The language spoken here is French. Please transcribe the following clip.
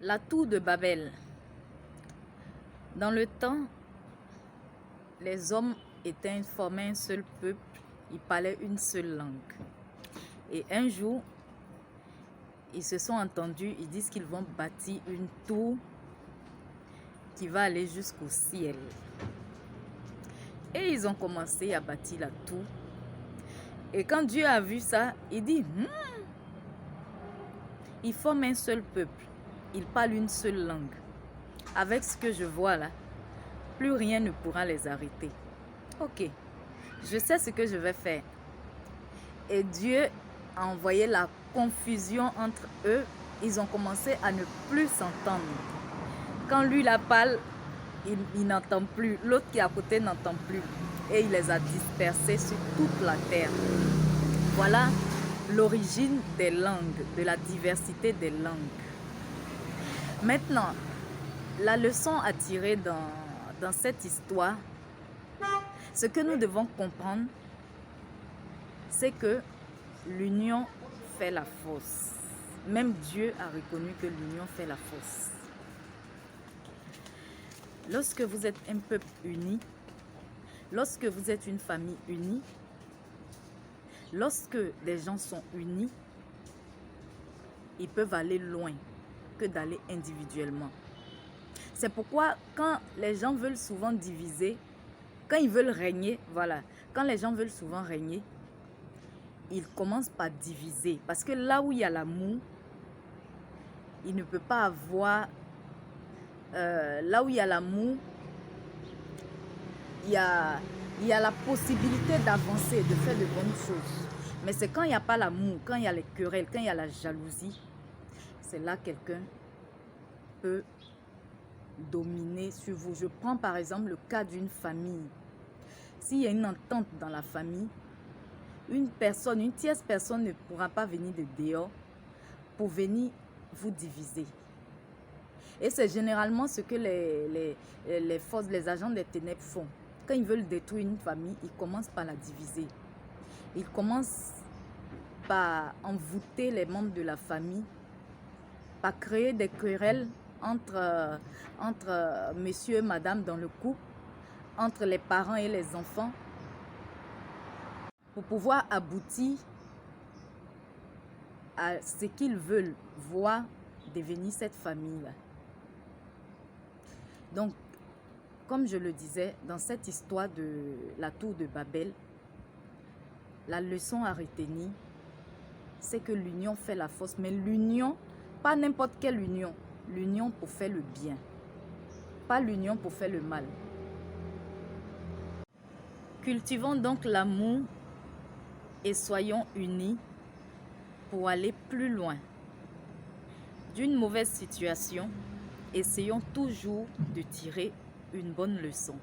La tour de Babel. Dans le temps, les hommes formaient un seul peuple, ils parlaient une seule langue. Et un jour, ils se sont entendus, ils disent qu'ils vont bâtir une tour qui va aller jusqu'au ciel. Et ils ont commencé à bâtir la tour. Et quand Dieu a vu ça, il dit, ils forment un seul peuple, ils parlent une seule langue. Avec ce que je vois là, plus rien ne pourra les arrêter. Ok, je sais ce que je vais faire. Et Dieu a envoyé la confusion entre eux. Ils ont commencé à ne plus s'entendre. Quand lui la parle, il n'entend plus. L'autre qui est à côté n'entend plus. Et il les a dispersés sur toute la terre. Voilà l'origine des langues, de la diversité des langues. Maintenant, la leçon à tirer dans cette histoire, ce que nous devons comprendre, c'est que l'union fait la force. Même Dieu a reconnu que l'union fait la force. Lorsque vous êtes un peuple uni, lorsque vous êtes une famille unie, lorsque des gens sont unis, ils peuvent aller loin que d'aller individuellement. C'est pourquoi quand les gens veulent souvent diviser, quand ils veulent régner, voilà, quand les gens veulent souvent régner, ils commencent par diviser. Parce que là où il y a l'amour, il ne peut pas avoir... là où il y a l'amour, il y a la possibilité d'avancer, de faire de bonnes choses. Mais c'est quand il n'y a pas l'amour, quand il y a les querelles, quand il y a la jalousie, c'est là que quelqu'un peut dominer sur vous. Je prends par exemple le cas d'une famille. S'il y a une entente dans la famille, une tierce personne ne pourra pas venir de dehors pour venir vous diviser. Et c'est généralement ce que les agents des ténèbres font. Quand ils veulent détruire une famille, ils commencent par la diviser. Ils commencent par envoûter les membres de la famille, par créer des querelles entre monsieur et madame dans le couple, entre les parents et les enfants, pour pouvoir aboutir à ce qu'ils veulent voir devenir cette famille-là. Donc, comme je le disais, dans cette histoire de la tour de Babel, la leçon à retenir, c'est que l'union fait la force. Mais l'union, pas n'importe quelle union. L'union pour faire le bien. Pas l'union pour faire le mal. Cultivons donc l'amour et soyons unis pour aller plus loin. D'une mauvaise situation, essayons toujours de tirer une bonne leçon.